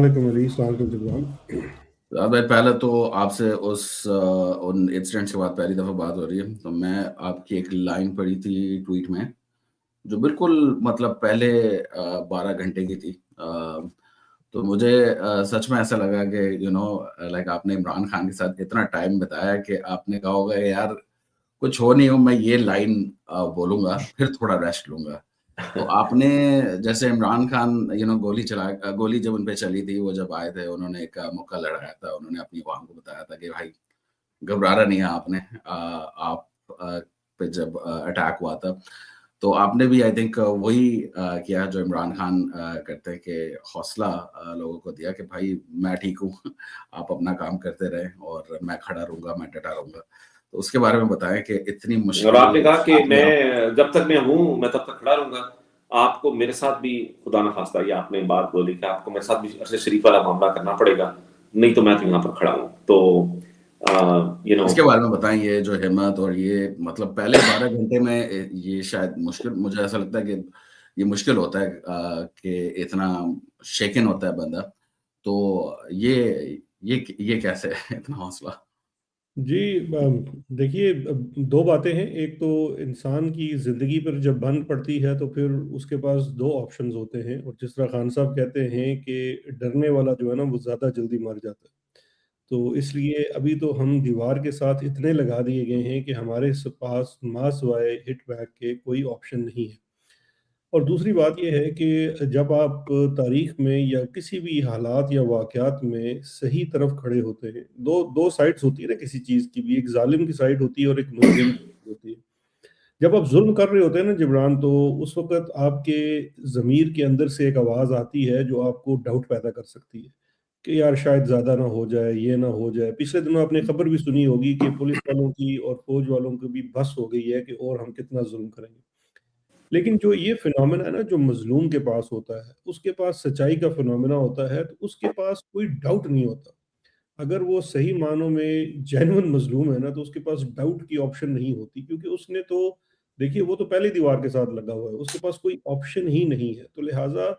علیکم علی، السلام علیکم جبران۔ ابھی پہلے تو آپ سے ان انسیڈنٹ کے بعد پہلی دفعہ بات ہو رہی ہے، تو میں آپ کی ایک لائن پڑھی تھی ٹویٹ میں جو بالکل مطلب پہلے 12 گھنٹے کی تھی، تو مجھے سچ میں ایسا لگا کہ لائک آپ نے عمران خان کے ساتھ اتنا ٹائم بتایا کہ آپ نے کہا ہوگا یار کچھ ہو نہیں ہو، میں یہ لائن بولوں گا پھر تھوڑا ریسٹ لوں گا۔ تو آپ نے جیسے عمران خان گولی جب ان پہ چلی تھی، وہ جب آئے تھے انہوں نے ایک موقع لڑایا تھا، انہوں نے اپنی عوام کو بتایا تھا کہ بھائی گھبرانا نہیں ہے آپ نے، آپ پہ جب اٹیک ہوا تھا تو آپ نے بھی آئی تھنک وہی کیا جو عمران خان کرتے ہیں کہ حوصلہ لوگوں کو دیا کہ بھائی میں ٹھیک ہوں، آپ اپنا کام کرتے رہیں اور میں کھڑا رہوں گا، میں ڈٹا رہوں گا۔ تو اس کے بارے میں بتائیں کہ اتنی مشکل، اور آپ نے کہا کہ میں جب تک میں ہوں میں تب تک کھڑا رہوں گا۔ آپ کو میرے ساتھ بھی خدا نہ خواستہ یہ آپ نے بات بولی کہ آپ کو میرے ساتھ بھی عرصے شریف والا معاملہ کرنا پڑے گا، نہیں تو میں تو یہاں پر کھڑا ہوں۔ تو اس کے بارے میں بتائیں، یہ جو ہمت اور یہ مطلب پہلے 12 گھنٹے میں یہ شاید مشکل، مجھے ایسا لگتا ہے کہ یہ مشکل ہوتا ہے کہ اتنا شیکن ہوتا ہے بندہ، تو یہ کیسے اتنا حوصلہ؟ جی دیکھیے، دو باتیں ہیں۔ ایک تو انسان کی زندگی پر جب بند پڑتی ہے تو پھر اس کے پاس دو آپشنز ہوتے ہیں، اور جس طرح خان صاحب کہتے ہیں کہ ڈرنے والا جو ہے نا وہ زیادہ جلدی مر جاتا ہے۔ تو اس لیے ابھی تو ہم دیوار کے ساتھ اتنے لگا دیے گئے ہیں کہ ہمارے پاس ماں سوائے ہٹ بیک کے کوئی آپشن نہیں ہے۔ اور دوسری بات یہ ہے کہ جب آپ تاریخ میں یا کسی بھی حالات یا واقعات میں صحیح طرف کھڑے ہوتے ہیں، دو سائڈز ہوتی ہے نا کسی چیز کی بھی، ایک ظالم کی سائڈ ہوتی ہے اور ایک مظلوم کی سائڈ ہوتی ہے۔ جب آپ ظلم کر رہے ہوتے ہیں نا جبران، تو اس وقت آپ کے ضمیر کے اندر سے ایک آواز آتی ہے جو آپ کو ڈاؤٹ پیدا کر سکتی ہے کہ یار شاید زیادہ نہ ہو جائے، یہ نہ ہو جائے۔ پچھلے دنوں آپ نے خبر بھی سنی ہوگی کہ پولیس والوں کی اور فوج والوں کی بھی بس ہو گئی ہے کہ اور ہم کتنا ظلم کریں گے۔ لیکن جو یہ فنومنا ہے نا جو مظلوم کے پاس ہوتا ہے، اس کے پاس سچائی کا فنومنا ہوتا ہے، تو اس کے پاس کوئی ڈاؤٹ نہیں ہوتا۔ اگر وہ صحیح معنوں میں جینون مظلوم ہے نا تو اس کے پاس ڈاؤٹ کی آپشن نہیں ہوتی، کیونکہ اس نے تو دیکھیے وہ تو پہلی دیوار کے ساتھ لگا ہوا ہے، اس کے پاس کوئی آپشن ہی نہیں ہے۔ تو لہٰذا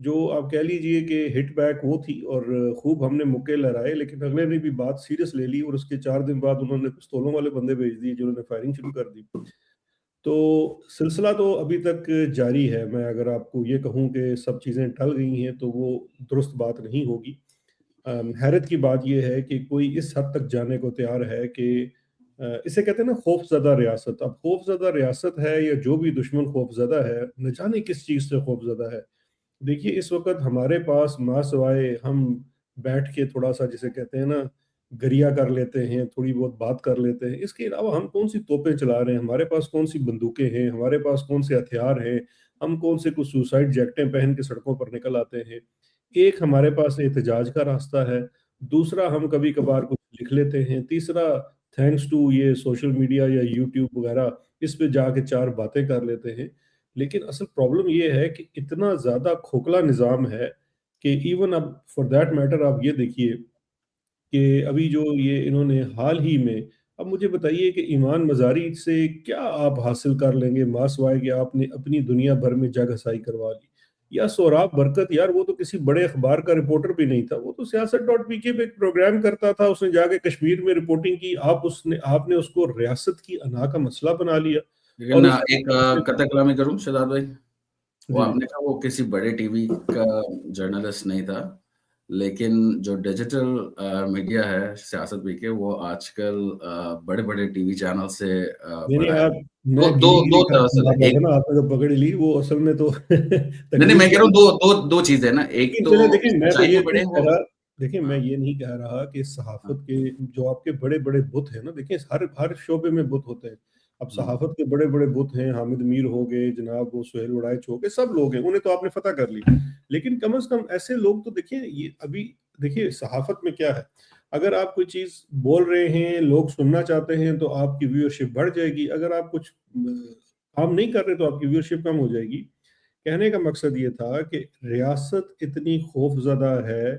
جو آپ کہہ لیجئے کہ ہٹ بیک وہ تھی اور خوب ہم نے مکے لہرائے، لیکن اگلے نے بھی بات سیریس لے لی، اور اس کے 4 دن بعد انہوں نے پستولوں والے بندے بھیج دیے جنہوں نے فائرنگ شروع کر دی۔ تو سلسلہ تو ابھی تک جاری ہے۔ میں اگر آپ کو یہ کہوں کہ سب چیزیں ٹل گئی ہیں تو وہ درست بات نہیں ہوگی۔ حیرت کی بات یہ ہے کہ کوئی اس حد تک جانے کو تیار ہے کہ اسے کہتے ہیں نا خوف زدہ ریاست۔ اب خوف زدہ ریاست ہے یا جو بھی دشمن خوف زدہ ہے، نہ جانے کس چیز سے خوف زدہ ہے۔ دیکھیے اس وقت ہمارے پاس ماں سوائے ہم بیٹھ کے تھوڑا سا جسے کہتے ہیں نا گریا کر لیتے ہیں، تھوڑی بہت بات کر لیتے ہیں، اس کے علاوہ ہم کون سی توپیں چلا رہے ہیں، ہمارے پاس کون سی بندوقیں ہیں، ہمارے پاس کون سے ہتھیار ہیں، ہم کون سے کچھ سوسائڈ جیکٹیں پہن کے سڑکوں پر نکل آتے ہیں۔ ایک ہمارے پاس احتجاج کا راستہ ہے، دوسرا ہم کبھی کبھار کچھ لکھ لیتے ہیں، تیسرا تھینکس ٹو یہ سوشل میڈیا یا یوٹیوب وغیرہ اس پہ جا کے 4 باتیں کر لیتے ہیں۔ لیکن اصل پرابلم یہ ہے کہ اتنا زیادہ کھوکھلا نظام ہے کہ ایون اب فار دیٹ میٹر آپ یہ دیکھیے کہ ابھی جو یہ انہوں نے حال ہی میں، اب مجھے بتائیے کہ ایمان مزاری سے کیا آپ حاصل کر لیں گے ماں سوائے کہ آپ نے اپنی دنیا بھر میں جگ ہسائی کروا لی؟ یا سوراب برکت، یار وہ تو کسی بڑے اخبار کا رپورٹر بھی نہیں تھا، وہ تو سیاست.pk پہ ایک پروگرام کرتا تھا، اس نے جا کے کشمیر میں رپورٹنگ کی، آپ نے اس کو ریاست کی انا کا مسئلہ بنا لیا۔ لیکن ایک قطع کلامی کروں شہزاد بھائی، وہ جی آپ نے کہا وہ کسی بڑے ٹی وی کا جرنلسٹ نہیں تھا، لیکن جو ڈیجیٹل میڈیا ہے سیاست بھی کے، وہ آج کل بڑے بڑے ٹی وی چینل سے بڑا ہے۔ میں دو طرح سے ایک، آپ نے پکڑ لی وہ اصل میں تو نہیں میں کہہ رہا ہوں دو چیزیں نا، ایک تو دیکھیں میں تو سچائی یہ کے بڑے نہیں کہہ وہ، رہا، دیکھیں میں یہ نہیں کہہ رہا کہ صحافت کے جو آپ کے بڑے بڑے بت ہیں نا، دیکھیں ہر شعبے میں بت ہوتے ہیں۔ اب صحافت کے بڑے بڑے بت ہیں، حامد میر ہو گئے، جناب وہ سہیل وڑائچ ہو گئے، سب لوگ ہیں، انہیں تو آپ نے فتح کر لی۔ لیکن کم از کم ایسے لوگ تو دیکھیں، یہ ابھی دیکھیے صحافت میں کیا ہے، اگر آپ کوئی چیز بول رہے ہیں، لوگ سننا چاہتے ہیں تو آپ کی ویورشپ بڑھ جائے گی، اگر آپ کچھ کام نہیں کر رہے تو آپ کی ویورشپ کم ہو جائے گی۔ کہنے کا مقصد یہ تھا کہ ریاست اتنی خوف زدہ ہے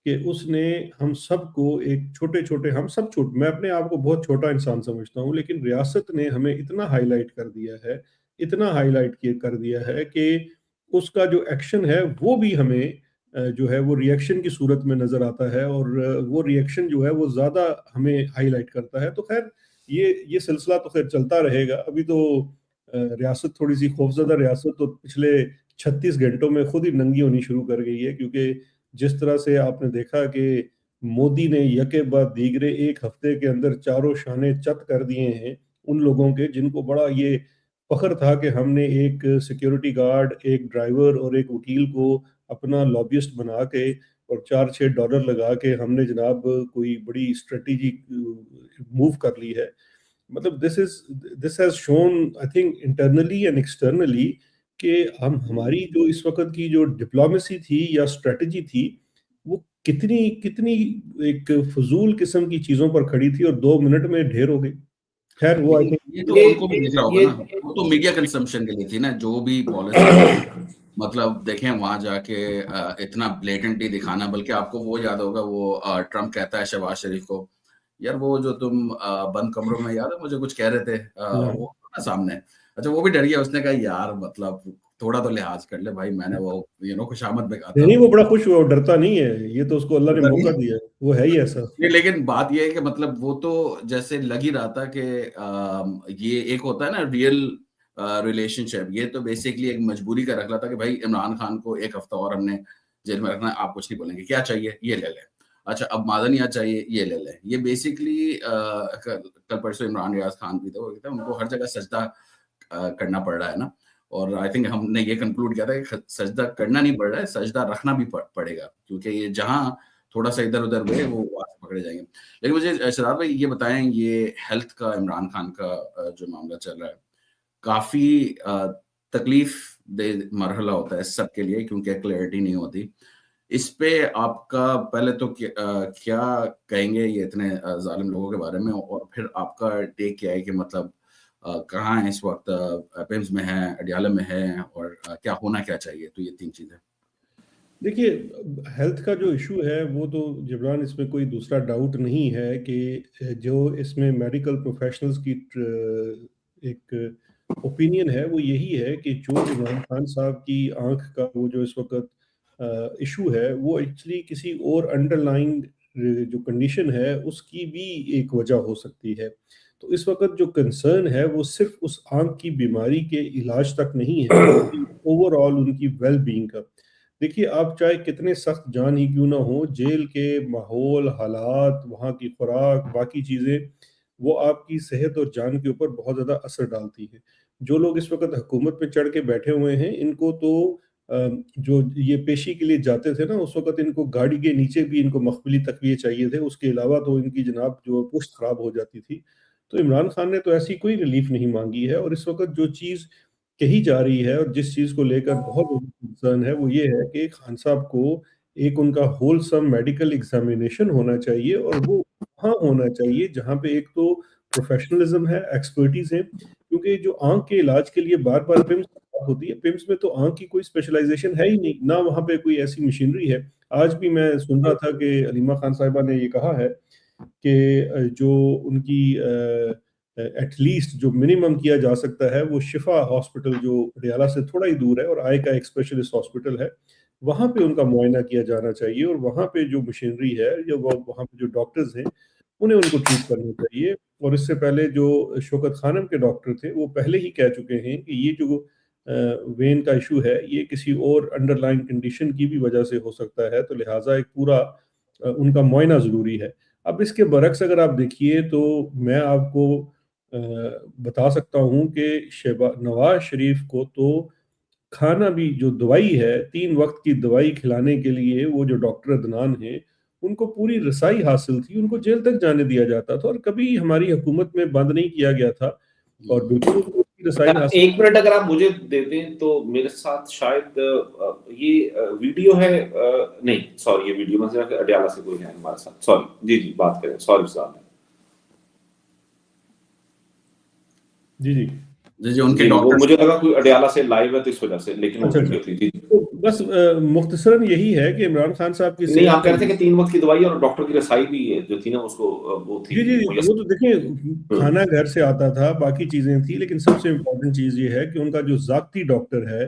کہ اس نے ہم سب کو ایک چھوٹے چھوٹے، ہم سب میں اپنے آپ کو بہت چھوٹا انسان سمجھتا ہوں، لیکن ریاست نے ہمیں اتنا ہائی لائٹ کر دیا ہے، اتنا ہائی لائٹ کر دیا ہے کہ اس کا جو ایکشن ہے وہ بھی ہمیں جو ہے وہ ریئیکشن کی صورت میں نظر آتا ہے، اور وہ ریئیکشن جو ہے وہ زیادہ ہمیں ہائی لائٹ کرتا ہے. تو خیر یہ سلسلہ تو خیر چلتا رہے گا. ابھی تو ریاست تھوڑی سی خوفزدہ ریاست تو پچھلے 36 گھنٹوں میں خود ہی ننگی ہونی شروع کر گئی ہے، کیونکہ جس طرح سے آپ نے دیکھا کہ مودی نے یکے بعد دیگرے ایک ہفتے کے اندر چاروں شانے چت کر دیے ہیں ان لوگوں کے جن کو بڑا یہ فخر تھا کہ ہم نے ایک سیکیورٹی گارڈ، ایک ڈرائیور اور ایک وکیل کو اپنا لابیسٹ بنا کے اور $4-6 لگا کے ہم نے جناب کوئی بڑی اسٹریٹجی موو کر لی ہے. مطلب this has shown I think internally and externally کہ ہماری جو اس وقت کی جو ڈپلومیسی تھی یا اسٹریٹجی تھی وہ کتنی ایک فضول قسم کی چیزوں پر کھڑی تھی اور 2 منٹ میں ڈھیر ہو گئی. خیر وہ آئی تھنک یہ تو ان کو بھی دیکھ رہا ہوگا نا، وہ تو میڈیا کنزمپشن کے لیے تھی نا، جو بھی پالیسی مطلب دیکھیں وہاں جا کے اتنا بلیٹنٹلی دکھانا. بلکہ آپ کو وہ یاد ہوگا وہ ٹرمپ کہتا ہے شہباز شریف کو، یار وہ جو تم بند کمروں میں یاد ہے مجھے کچھ کہہ رہے تھے وہ سامنے. اچھا وہ بھی ڈر گیا، اس نے کہا یار مطلب تھوڑا تو لحاظ کر لے بھائی، میں نے وہ خوشامد میں کہا تھا. نہیں وہ بڑا خوش ہوا، ڈرتا نہیں ہے، یہ تو اس کو اللہ نے موقع دیا، وہ ہے ہی ایسا. لیکن بات یہ ہے کہ مطلب وہ تو جیسے لگ ہی رہا تھا کہ یہ ایک ہوتا ہے نا ریئل ریلیشن شپ، یہ تو بیسیکلی ایک مجبوری کا رکھ رہا تھا کہ بھائی عمران خان کو 1 ہفتہ اور ہم نے جیل میں رکھنا ہے، آپ کچھ نہیں بولیں گے، کیا چاہیے یہ لے لیں، اچھا اب معدنیات چاہیے یہ لے لیں. یہ بیسیکلی کل پرسوں عمران ریاض خان بھی تھے، ان کو ہر جگہ سجدہ کرنا پڑ رہا ہے نا. اور آئی تھنک ہم نے یہ کنکلوڈ کیا تھا کہ سجدہ کرنا نہیں پڑ رہا ہے، سجدہ رکھنا بھی پڑے گا، کیونکہ یہ جہاں تھوڑا سا ادھر ادھر ہوئے وہ پکڑے جائیں گے. لیکن مجھے شہزاد بھائی یہ بتائیں، یہ ہیلتھ کا عمران خان کا جو معاملہ چل رہا ہے کافی تکلیف دہ مرحلہ ہوتا ہے سب کے لیے، کیونکہ کلیئرٹی نہیں ہوتی. اس پہ آپ کا پہلے تو کیا کہیں گے یہ اتنے ظالم لوگوں کے بارے میں، اور پھر آپ کا ٹیک کیا ہے کہ مطلب کہاں ہیں اس وقت، پیمز میں ہے، اڈیالہ میں ہے، اور کیا ہونا کیا چاہیے. تو یہ 3 چیزیں. دیکھیے ہیلتھ کا جو ایشو ہے وہ تو جبران اس میں کوئی دوسرا ڈاؤٹ نہیں ہے کہ جو اس میں میڈیکل پروفیشنلز کی ایک اوپینین ہے وہ یہی ہے کہ جو عمران خان صاحب کی آنکھ کا وہ جو اس وقت ایشو ہے وہ ایکچولی کسی اور انڈر لائن جو کنڈیشن ہے اس کی بھی ایک وجہ ہو سکتی ہے. تو اس وقت جو کنسرن ہے وہ صرف اس آنکھ کی بیماری کے علاج تک نہیں ہے، اوور آل ان کی ویل بینگ کا. دیکھیے آپ چاہے کتنے سخت جان ہی کیوں نہ ہو، جیل کے ماحول، حالات، وہاں کی خوراک، باقی چیزیں وہ آپ کی صحت اور جان کے اوپر بہت زیادہ اثر ڈالتی ہیں. جو لوگ اس وقت حکومت پہ چڑھ کے بیٹھے ہوئے ہیں ان کو تو جو یہ پیشی کے لیے جاتے تھے نا اس وقت ان کو گاڑی کے نیچے بھی ان کو مخبلی تقویے چاہیے تھے، اس کے علاوہ تو ان کی جناب جو پشت خراب ہو جاتی تھی. تو عمران خان نے تو ایسی کوئی ریلیف نہیں مانگی ہے، اور اس وقت جو چیز کہی جا رہی ہے اور جس چیز کو لے کر بہت کنسرن ہے وہ یہ ہے کہ خان صاحب کو ایک ان کا ہول سم میڈیکل ایگزامینیشن ہونا چاہیے، اور وہ وہاں ہونا چاہیے جہاں پہ ایک تو پروفیشنلزم ہے، ایکسپرٹیز ہے. کیونکہ جو آنکھ کے علاج کے لیے بار بار پمس ہوتی ہے، پمس میں تو آنکھ کی کوئی اسپیشلائزیشن ہے ہی نہیں، نہ وہاں پہ کوئی ایسی مشینری ہے. آج بھی میں سن رہا تھا کہ علیمہ خان صاحبہ نے یہ کہا ہے کہ جو ان کی ایٹ لیسٹ جو منیمم کیا جا سکتا ہے وہ شفا ہاسپٹل جو اڈیالہ سے تھوڑا ہی دور ہے اور آئے کا ایک اسپیشلسٹ ہاسپٹل ہے، وہاں پہ ان کا معائنہ کیا جانا چاہیے، اور وہاں پہ جو مشینری ہے یا وہاں پہ جو ڈاکٹرز ہیں انہیں ان کو ٹریٹ کرنا چاہیے. اور اس سے پہلے جو شوکت خانم کے ڈاکٹر تھے وہ پہلے ہی کہہ چکے ہیں کہ یہ جو وین کا ایشو ہے یہ کسی اور انڈر لائن کنڈیشن کی بھی وجہ سے ہو سکتا ہے، تو لہٰذا ایک پورا ان کا معائنہ ضروری ہے. اب اس کے برعکس اگر آپ دیکھیے تو میں آپ کو بتا سکتا ہوں کہ نواز شریف کو تو کھانا بھی جو دوائی ہے 3 وقت کی دوائی کھلانے کے لیے وہ جو ڈاکٹر عدنان ہیں ان کو پوری رسائی حاصل تھی، ان کو جیل تک جانے دیا جاتا تھا اور کبھی ہماری حکومت میں بند نہیں کیا گیا تھا، اور بالکل ان کو رسائی حاصل. 1 منٹ اگر آپ مجھے دے دیں تو میرے ساتھ شاید یہ ویڈیو ہے، نہیں سوری یہ ویڈیو میں اڈیالہ سے کوئی ہے ہمارے ساتھ، سوری جی بات کریں، سوری صاحب. جی ان کے ڈاکٹر مجھے لگا کوئی اڈیالہ سے لائیو ہے تو اس وجہ سے، لیکن وہ ویڈیو تھی. جی بس مختصراً یہی ہے کہ عمران خان صاحب کی نہیں آپ کہہ رہے تھے کہ 3 وقت کی دوائی اور ڈاکٹر کی رسائی بھی جو تھی نا اس کو وہ تھی. جی وہ تو دیکھیں کھانا گھر سے آتا تھا، باقی چیزیں تھیں، لیکن سب سے امپورٹنٹ چیز یہ ہے کہ ان کا جو ذاتی ڈاکٹر ہے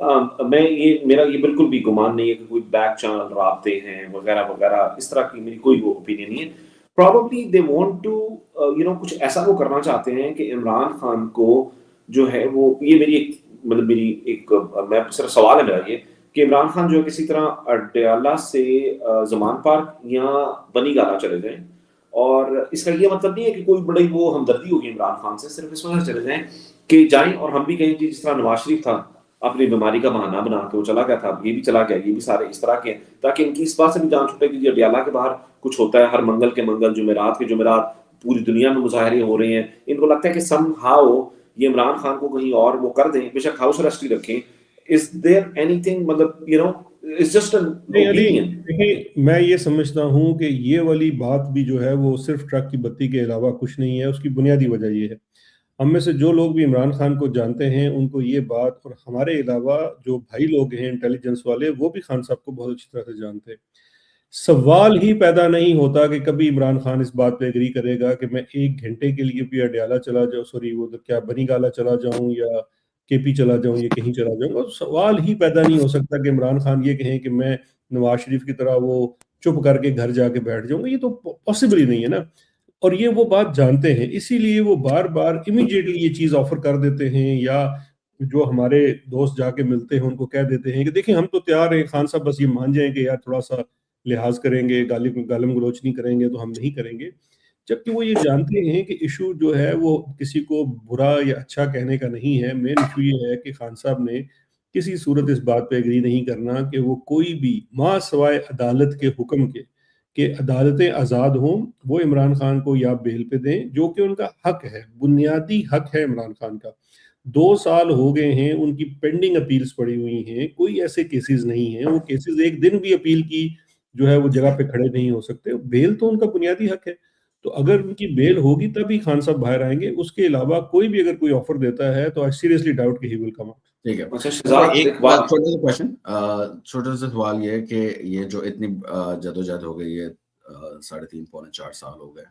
میں میرا یہ بالکل بھی گمان نہیں ہے کہ کوئی بیک چینل رابطے ہیں وغیرہ وغیرہ، اس طرح کی میری کوئی وہ اوپینین نہیں ہے. پراببلی دے وانٹ ٹو کچھ ایسا وہ کرنا چاہتے ہیں کہ عمران خان کو جو ہے وہ، یہ میری ایک مطلب میری ایک میں صرف سوال ہے میرا یہ کہ عمران خان جو ہے کسی طرح اڈیالہ سے زمان پارک یا بنی گالا چلے جائیں. اور اس کا یہ مطلب نہیں ہے کہ کوئی بڑی وہ ہمدردی ہوگی عمران خان سے، صرف اس وجہ سے چلے جائیں کہ جائیں اور ہم بھی کہیں کہ جس طرح نواز شریف تھا اپنی بیماری کا بہانہ بنا کے وہ چلا گیا تھا، یہ بھی چلا گیا، یہ بھی سارے اس طرح کے ہیں، تاکہ ان کی اس بات سے بھی جان چھوٹے کہ اڈیالہ کے باہر کچھ ہوتا ہے ہر منگل کے منگل، جمعرات کے جمعرات پوری دنیا میں مظاہرے ہو رہے ہیں. ان کو لگتا ہے کہ سم ہاؤ یہ عمران خان کو کہیں اور وہ کر دیں، بے شک ہاؤس ارسٹ ہی رکھیں. از دیر اینی تھنگ مطلب اٹس جسٹ این نہیں علی، اوپینین. دیکھیں میں یہ سمجھتا ہوں کہ یہ والی بات بھی جو ہے وہ صرف ٹرک کی بتی کے علاوہ کچھ نہیں ہے. اس کی بنیادی وجہ یہ ہے، ہم میں سے جو لوگ بھی عمران خان کو جانتے ہیں ان کو یہ بات، اور ہمارے علاوہ جو بھائی لوگ ہیں انٹیلیجنس والے وہ بھی خان صاحب کو بہت اچھی طرح سے جانتے ہیں. سوال ہی پیدا نہیں ہوتا کہ کبھی عمران خان اس بات پہ ایگری کرے گا کہ میں 1 گھنٹے کے لیے بھی اڈیالہ چلا جاؤں، سوری وہ کیا بنی گالا چلا جاؤں یا کے پی چلا جاؤں یا کہیں چلا جاؤں گا. سوال ہی پیدا نہیں ہو سکتا کہ عمران خان یہ کہیں کہ میں نواز شریف کی طرح وہ چپ کر کے گھر جا کے بیٹھ جاؤں گا. یہ تو پاسبل ہی نہیں ہے نا. اور یہ وہ بات جانتے ہیں، اسی لیے وہ بار بار امیڈیٹلی یہ چیز آفر کر دیتے ہیں، یا جو ہمارے دوست جا کے ملتے ہیں ان کو کہہ دیتے ہیں کہ دیکھیں ہم تو تیار ہیں، خان صاحب بس یہ مان جائیں کہ یار تھوڑا سا لحاظ کریں گے، گالم گلوچ نہیں کریں گے تو ہم نہیں کریں گے. جبکہ وہ یہ جانتے ہیں کہ ایشو جو ہے وہ کسی کو برا یا اچھا کہنے کا نہیں ہے. مین ایشو یہ ہے کہ خان صاحب نے کسی صورت اس بات پہ ایگری نہیں کرنا کہ وہ کوئی بھی ماں سوائے عدالت کے حکم کے کہ عدالتیں آزاد ہوں، وہ عمران خان کو یا بیل پہ دیں، جو کہ ان کا حق ہے، بنیادی حق ہے عمران خان کا. 2 سال ہو گئے ہیں ان کی پینڈنگ اپیلز پڑی ہوئی ہیں، کوئی ایسے کیسز نہیں ہیں، وہ کیسز ایک دن بھی اپیل کی جو ہے وہ جگہ پہ کھڑے نہیں ہو سکتے. بیل تو ان کا بنیادی حق ہے، تو اگر ان کی بیل ہوگی تبھی خان صاحب باہر آئیں گے. اس کے علاوہ کوئی بھی اگر کوئی آفر دیتا ہے تو آئی سیریسلی ڈاؤٹ کہ ہی ول کم آؤٹ. ٹھیک ہے. اچھا شہزاد ایک ایک بات، چھوٹا سا کوشچن، چھوٹا سا سوال یہ ہے کہ یہ جو اتنی جدوجہد ہو گئی ہے، 3.5 پونے 4 سال ہو گئے،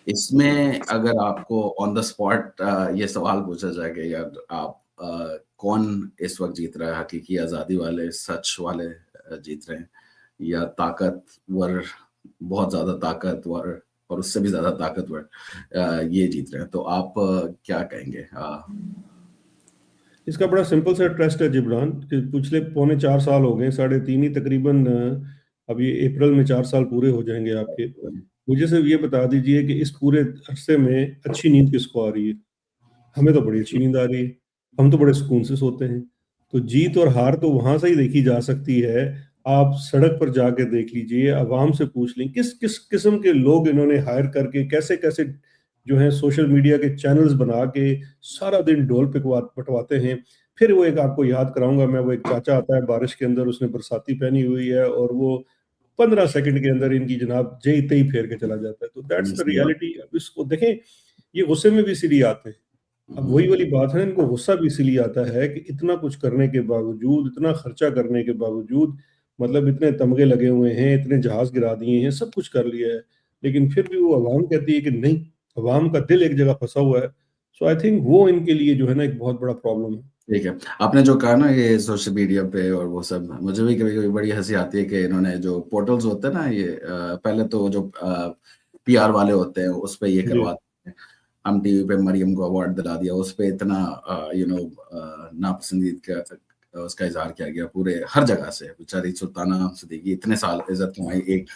اس میں اگر آپ کو آن دا اسپاٹ یہ سوال پوچھا جائے کہ یار آپ کون اس وقت جیت رہا ہے، حقیقی آزادی والے سچ والے جیت رہے ہیں یا طاقتور، بہت زیادہ طاقتور اور اس سے بھی زیادہ طاقتور یہ جیت رہے ہیں، تو آپ کیا کہیں گے؟ اس کا بڑا سمپل سا ٹیسٹ ہے جبران، کہ پچھلے 3.25 سال ہو گئے، 3.5 ہی تقریباً، اب یہ اپریل میں 4 سال پورے ہو جائیں گے آپ کے. مجھے صرف یہ بتا دیجئے کہ اس پورے عرصے میں اچھی نیند کس کو آ رہی ہے؟ ہمیں تو بڑی اچھی نیند آ رہی ہے، ہم تو بڑے سکون سے سوتے ہیں. تو جیت اور ہار تو وہاں سے ہی دیکھی جا سکتی ہے. آپ سڑک پر جا کے دیکھ لیجئے، عوام سے پوچھ لیں کس کس قسم کے لوگ انہوں نے ہائر کر کے کیسے کیسے جو ہیں سوشل میڈیا کے چینلز بنا کے سارا دن ڈول پٹواتے ہیں. پھر وہ ایک آپ کو یاد کراؤں گا میں، وہ ایک چاچا آتا ہے بارش کے اندر، اس نے برساتی پہنی ہوئی ہے اور وہ 15 سیکنڈ کے اندر ان کی جناب جئی تئی پھیر کے چلا جاتا ہے. تو دیٹس دا ریالٹی. اب اس کو دیکھیں، یہ غصے میں بھی اسی لیے آتے ہیں. اب وہی والی بات ہے، ان کو غصہ بھی اسی لیے آتا ہے کہ اتنا کچھ کرنے کے باوجود، اتنا خرچہ کرنے کے باوجود، مطلب اتنے تمغے لگے ہوئے ہیں، اتنے جہاز گرا دیے ہیں، سب کچھ کر لیا ہے، لیکن پھر بھی وہ عوام کہتی ہے کہ نہیں، عوام کا دل ایک جگہ پھنسا ہوا ہے. سو آئی تھنک وہ ان کے لیے جو ہے نا ایک بہت بڑا پرابلم ہے. ٹھیک ہے. آپ نے جو کہا نا یہ سوشل میڈیا پہ اور وہ سب، مجھے بھی کبھی کبھی بڑی ہنسی آتی ہے کہ انہوں نے جو پورٹلز ہوتے ہیں نا، یہ پہلے تو جو پی آر والے ہوتے ہیں اس پہ یہ کرواتے ہیں، ہم ٹی وی پہ مریم کو اوارڈ دلا دیا، اس پہ اتنا ناپسندید کا اس کا اظہار کیا گیا پورے ہر جگہ سے. بیچاری سلطانہ صدیقی اتنے سال عزت کمائی، ایک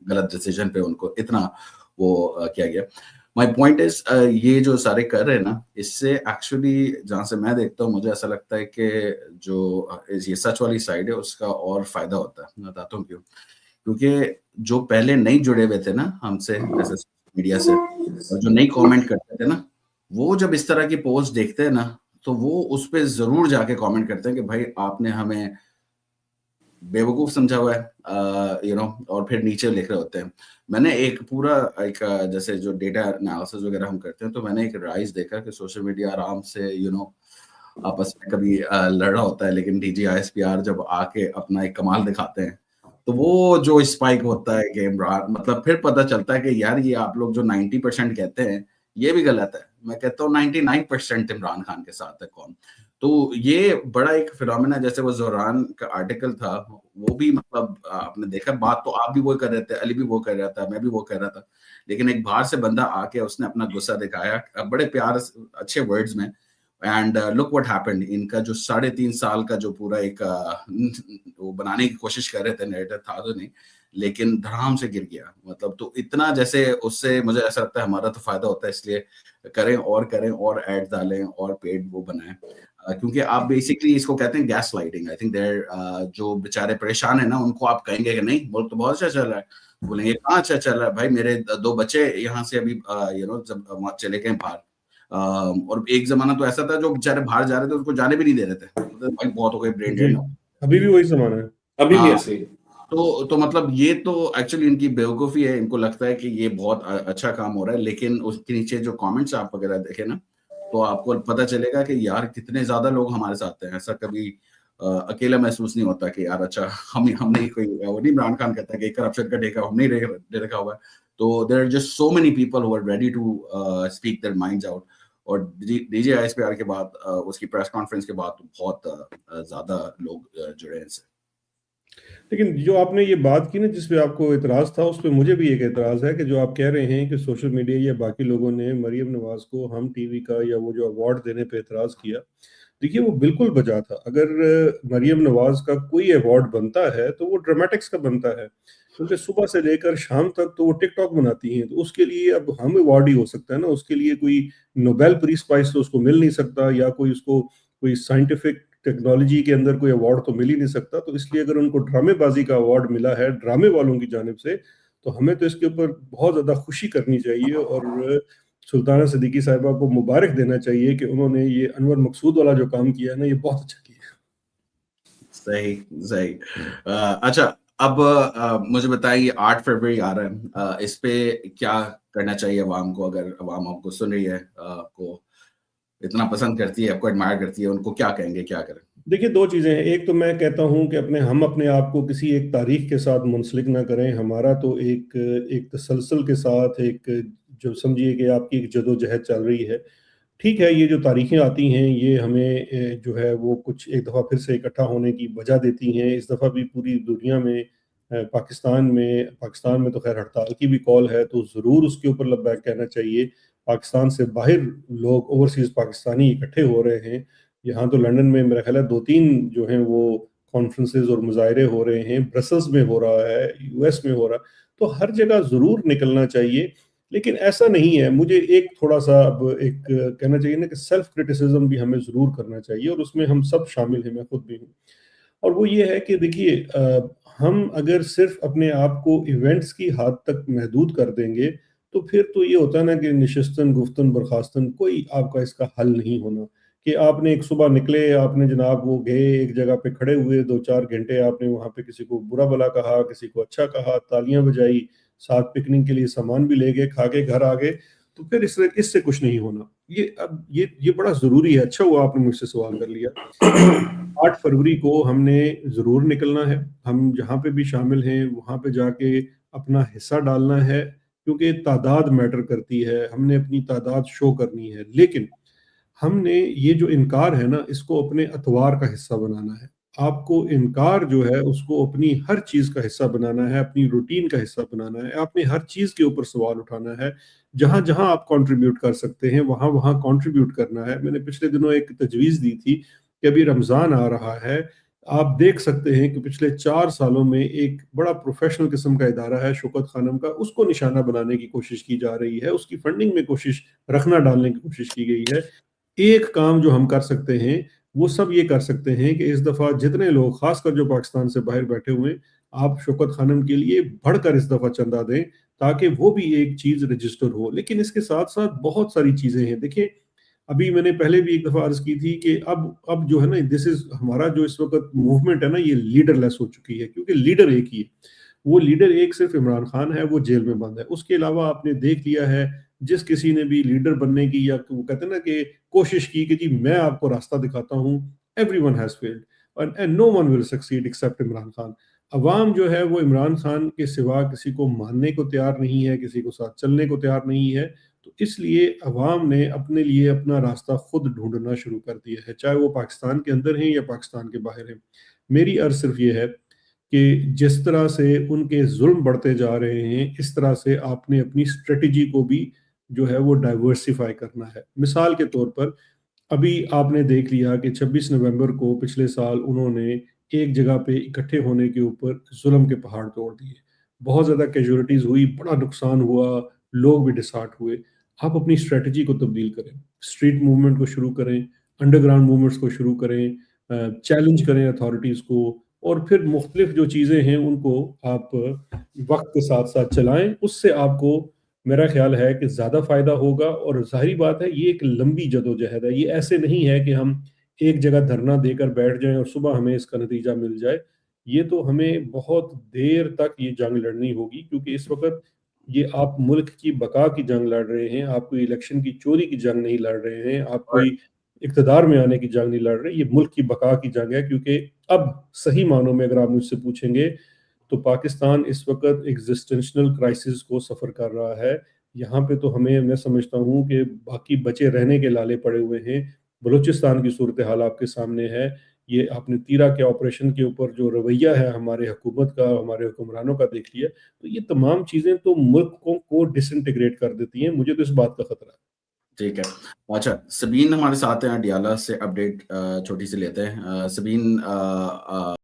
غلط ڈیسیجن پہ ان کو اتنا وہ کیا گیا. مائی پوائنٹ از یہ جو سارے کر رہے ہیں نا، اس سے ایکچولی جہاں سے میں دیکھتا ہوں مجھے ایسا لگتا ہے کہ جو یہ سچ والی سائڈ ہے اس کا اور فائدہ ہوتا ہے. میں بتاتا ہوں کیوں. کیونکہ جو پہلے نہیں جڑے ہوئے تھے نا ہم سے جیسے میڈیا سے، اور جو نہیں کامنٹ کرتے تھے نا، وہ جب اس طرح کی پوسٹ دیکھتے ہیں نا تو وہ اس پہ ضرور جا کے کامنٹ کرتے ہیں کہ بھائی آپ نے ہمیں بے وقوف سمجھا ہوا ہے، اور پھر نیچے لکھ رہے ہوتے ہیں. میں نے ایک پورا جیسے جو ڈیٹا انالیسس وغیرہ ہم کرتے ہیں، تو میں نے ایک رائز دیکھا کہ سوشل میڈیا آرام سے آپس میں کبھی لڑا ہوتا ہے، لیکن D G I S P R جب آ کے اپنا ایک کمال دکھاتے ہیں تو وہ جو اسپائک ہوتا ہے کہ عمران، مطلب پھر پتہ چلتا ہے کہ یار یہ آپ لوگ جو 90% کہتے ہیں یہ بھی غلط ہے. میں کہتا ہوں 99% عمران خان کے ساتھ ہے. کون تو یہ بڑا ایک فنومینا، جیسے وہ زہران کا آرٹیکل تھا، وہ بھی مطلب آپ نے دیکھا، بات تو آپ بھی وہ کر رہے تھے، علی بھی وہ کر رہا تھا، میں بھی وہ کر رہا تھا، لیکن ایک باہر سے بندہ آ کے اس نے اپنا غصہ دکھایا بڑے پیار اچھے ورڈز میں، اینڈ لک واٹ ہیپنڈ. ان کا جو 3.5 سال کا جو پورا ایک وہ بنانے کی کوشش کر رہے تھے، نیریٹر تھا تو نہیں، لیکن دھڑام سے گر گیا. مطلب تو اتنا جیسے اس سے مجھے ایسا لگتا ہے ہمارا تو فائدہ ہوتا ہے، اس لیے کریں اور ایڈ ڈالیں اور پیڈ وہ بنائیں، کیونکہ آپ بیسکلی اس کو کہتے ہیں gas lighting. I think there جو بیچارے پریشان ہیں نا، ان کو آپ کہیں گے کہ نہیں ملک تو بہت اچھا چل رہا ہے، بولیں گے کہاں اچھا چل رہا ہے بھائی، میرے 2 بچے یہاں سے ابھی جب وہاں چلے گئے باہر، اور ایک زمانہ تو ایسا تھا جو بیچارے باہر جا رہے تھے اس کو جانے بھی نہیں دے رہے تھے، بھائی بہت ہو گئے برین جی ڈیڈ. ابھی بھی وہی زمانہ ہے. ابھی بھی ہاں، ایسے ہی. تو مطلب یہ تو ایکچولی ان کی بیوقوفی ہے، ان کو لگتا ہے کہ یہ بہت اچھا کام ہو رہا ہے، لیکن اس کے نیچے جو کامنٹس آپ وغیرہ دیکھیں نا، تو آپ کو پتہ چلے گا کہ یار کتنے زیادہ لوگ ہمارے ساتھ ہیں. ایسا کبھی اکیلا محسوس نہیں ہوتا کہ یار اچھا ہم نے کوئی وہ نہیں، عمران خان کہتا ہے کہ کرپشن کا ٹھیکہ ہم نہیں دے رکھا ہوا ہے. تو there are just so many people who are ready to speak their minds out. اور D G I S P R کے بعد، اس کی پریس کانفرنس کے بعد بہت زیادہ لوگ جڑے ہیں ان سے. لیکن جو آپ نے یہ بات کی نا جس پہ آپ کو اعتراض تھا، اس پہ مجھے بھی ایک اعتراض ہے کہ جو آپ کہہ رہے ہیں کہ سوشل میڈیا یا باقی لوگوں نے مریم نواز کو ہم ٹی وی کا یا وہ جو ایوارڈ دینے پہ اعتراض کیا. دیکھیے وہ بالکل بجا تھا. اگر مریم نواز کا کوئی ایوارڈ بنتا ہے تو وہ ڈرامیٹکس کا بنتا ہے، کیونکہ صبح سے لے کر شام تک تو وہ ٹک ٹاک بناتی ہیں. تو اس کے لیے اب ہم ایوارڈ ہی ہو سکتا ہے نا، اس کے لیے کوئی نوبیل پیس پرائز تو اس کو مل نہیں سکتا، یا کوئی اس کو کوئی سائنٹیفک ٹیکنالوجی کے اندر کوئی ایوارڈ تو مل ہی نہیں سکتا. تو اس لیے اگر ان کو ڈرامے بازی کا ایوارڈ ملا ہے ڈرامے والوں کی جانب سے، تو ہمیں تو اس کے اوپر بہت زیادہ خوشی کرنی چاہیے، اور سلطانہ صدیقی صاحبہ کو مبارک دینا چاہیے کہ انہوں نے یہ انور مقصود والا جو کام کیا ہے نا، یہ بہت اچھا کیا. صحیح. اچھا، اب مجھے بتائیے 8 فروری آ رہا ہے، اس پہ کیا کرنا چاہیے عوام کو؟ اگر عوام آپ کو سن رہی ہے، آپ کو اتنا پسند کرتی ہے، آپ کو ایڈمائر کرتی ہے، ان کو کیا کہیں گے، کیا کریں؟ دیکھیے 2 چیزیں ہیں. ایک تو میں کہتا ہوں کہ ہم اپنے آپ کو کسی ایک تاریخ کے ساتھ منسلک نہ کریں. ہمارا تو ایک تسلسل کے ساتھ ایک جو سمجھیے کہ آپ کی ایک جدوجہد چل رہی ہے. ٹھیک ہے، یہ جو تاریخیں آتی ہیں یہ ہمیں جو ہے وہ کچھ ایک دفعہ پھر سے اکٹھا ہونے کی وجہ دیتی ہیں. اس دفعہ بھی پوری دنیا میں پاکستان میں تو خیر ہڑتال کی بھی کال ہے، تو ضرور اس کے اوپر لبیک کہنا چاہیے. پاکستان سے باہر لوگ اوورسیز پاکستانی اکٹھے ہو رہے ہیں. یہاں تو لنڈن میں میرا خیال ہے 2-3 جو ہیں وہ کانفرنسز اور مظاہرے ہو رہے ہیں، برسلز میں ہو رہا ہے، یو ایس میں ہو رہا ہے. تو ہر جگہ ضرور نکلنا چاہیے، لیکن ایسا نہیں ہے. مجھے ایک تھوڑا سا اب ایک کہنا چاہیے نا کہ سیلف کرٹیسزم بھی ہمیں ضرور کرنا چاہیے، اور اس میں ہم سب شامل ہیں، میں خود بھی ہوں. اور وہ یہ ہے کہ دیکھیے ہم اگر صرف اپنے آپ کو ایونٹس کی حد تک محدود کر دیں گے تو پھر تو یہ ہوتا ہے نا کہ نشستن گفتن برخاستن کوئی آپ کا اس کا حل نہیں ہونا. کہ آپ نے ایک صبح نکلے، آپ نے جناب وہ گئے ایک جگہ پہ کھڑے ہوئے 2-4 گھنٹے، آپ نے وہاں پہ کسی کو برا بلا کہا، کسی کو اچھا کہا، تالیاں بجائی، ساتھ پکنک کے لیے سامان بھی لے گئے، کھا کے گھر آ گئے، تو پھر اس سے کچھ نہیں ہونا. یہ بڑا ضروری ہے. اچھا ہوا آپ نے مجھ سے سوال کر لیا. 8 فروری کو ہم نے ضرور نکلنا ہے. ہم جہاں پہ بھی شامل ہیں وہاں پہ جا کے اپنا حصہ ڈالنا ہے، کیونکہ تعداد میٹر کرتی ہے. ہم نے اپنی تعداد شو کرنی ہے، لیکن ہم نے یہ جو انکار ہے نا اس کو اپنے اتوار کا حصہ بنانا ہے. آپ کو انکار جو ہے اس کو اپنی ہر چیز کا حصہ بنانا ہے، اپنی روٹین کا حصہ بنانا ہے. آپ نے ہر چیز کے اوپر سوال اٹھانا ہے. جہاں جہاں آپ کنٹریبیوٹ کر سکتے ہیں وہاں وہاں کنٹریبیوٹ کرنا ہے. میں نے پچھلے دنوں ایک تجویز دی تھی کہ ابھی رمضان آ رہا ہے، آپ دیکھ سکتے ہیں کہ پچھلے 4 سالوں میں ایک بڑا پروفیشنل قسم کا ادارہ ہے شوکت خانم کا، اس کو نشانہ بنانے کی کوشش کی جا رہی ہے، اس کی فنڈنگ میں کوشش رکھنا ڈالنے کی کوشش کی گئی ہے. ایک کام جو ہم کر سکتے ہیں وہ سب یہ کر سکتے ہیں کہ اس دفعہ جتنے لوگ خاص کر جو پاکستان سے باہر بیٹھے ہوئے ہیں، آپ شوکت خانم کے لیے بڑھ کر اس دفعہ چندہ دیں تاکہ وہ بھی ایک چیز رجسٹر ہو. لیکن اس کے ساتھ ساتھ بہت ساری چیزیں ہیں. دیکھیں ابھی میں نے پہلے بھی ایک دفعہ عرض کی تھی کہ اب جو ہے نا ہمارا جو اس وقت موومنٹ ہے نا یہ لیڈر لیس ہو چکی ہے، کیونکہ لیڈر ایک ہی ہے. وہ لیڈر ایک صرف عمران خان ہے، وہ جیل میں بند ہے. اس کے علاوہ آپ نے دیکھ لیا ہے جس کسی نے بھی لیڈر بننے کی یا وہ کہتے ہیں نا کہ کوشش کی کہ جی میں آپ کو راستہ دکھاتا ہوں، everyone has failed and no one will succeed except Imran Khan. عوام جو ہے وہ عمران خان کے سوا کسی کو ماننے کو تیار نہیں ہے، کسی کو ساتھ چلنے کو تیار نہیں ہے. تو اس لیے عوام نے اپنے لیے اپنا راستہ خود ڈھونڈنا شروع کر دیا ہے، چاہے وہ پاکستان کے اندر ہیں یا پاکستان کے باہر ہیں۔ میری عرض صرف یہ ہے کہ جس طرح سے ان کے ظلم بڑھتے جا رہے ہیں، اس طرح سے آپ نے اپنی اسٹریٹجی کو بھی جو ہے وہ ڈائیورسیفائی کرنا ہے۔ مثال کے طور پر ابھی آپ نے دیکھ لیا کہ 26 نومبر کو پچھلے سال انہوں نے ایک جگہ پہ اکٹھے ہونے کے اوپر ظلم کے پہاڑ توڑ دیے، بہت زیادہ کیجولیٹیز ہوئی، بڑا نقصان ہوا، لوگ بھی ڈسہارٹ ہوئے۔ آپ اپنی اسٹریٹجی کو تبدیل کریں، اسٹریٹ موومنٹ کو شروع کریں، انڈر گراؤنڈ موومنٹس کو شروع کریں، چیلنج کریں اتھارٹیز کو، اور پھر مختلف جو چیزیں ہیں ان کو آپ وقت کے ساتھ ساتھ چلائیں۔ اس سے آپ کو میرا خیال ہے کہ زیادہ فائدہ ہوگا، اور ظاہری بات ہے یہ ایک لمبی جدوجہد ہے، یہ ایسے نہیں ہے کہ ہم ایک جگہ دھرنا دے کر بیٹھ جائیں اور صبح ہمیں اس کا نتیجہ مل جائے۔ یہ تو ہمیں بہت دیر تک یہ جنگ لڑنی ہوگی، کیونکہ اس وقت یہ آپ ملک کی بقا کی جنگ لڑ رہے ہیں، آپ کوئی الیکشن کی چوری کی جنگ نہیں لڑ رہے ہیں، آپ اور کوئی اقتدار میں آنے کی جنگ نہیں لڑ رہے، یہ ملک کی بقا کی جنگ ہے۔ کیونکہ اب صحیح معنوں میں اگر آپ مجھ سے پوچھیں گے تو پاکستان اس وقت ایگزسٹنشنل کرائسس کو سفر کر رہا ہے۔ یہاں پہ تو میں سمجھتا ہوں کہ باقی بچے رہنے کے لالے پڑے ہوئے ہیں۔ بلوچستان کی صورتحال آپ کے سامنے ہے، یہ آپ نے تیرا کے آپریشن کے اوپر جو رویہ ہے ہمارے حکومت کا، ہمارے حکمرانوں کا دیکھ لیا، تو یہ تمام چیزیں تو ملک کو ڈس انٹیگریٹ کر دیتی ہیں۔ مجھے تو اس بات کا خطرہ ہے۔ ٹھیک ہے، اچھا سبین ہمارے ساتھ ہیں ڈیالہ سے، اپڈیٹ چھوٹی سی لیتے ہیں۔ سبین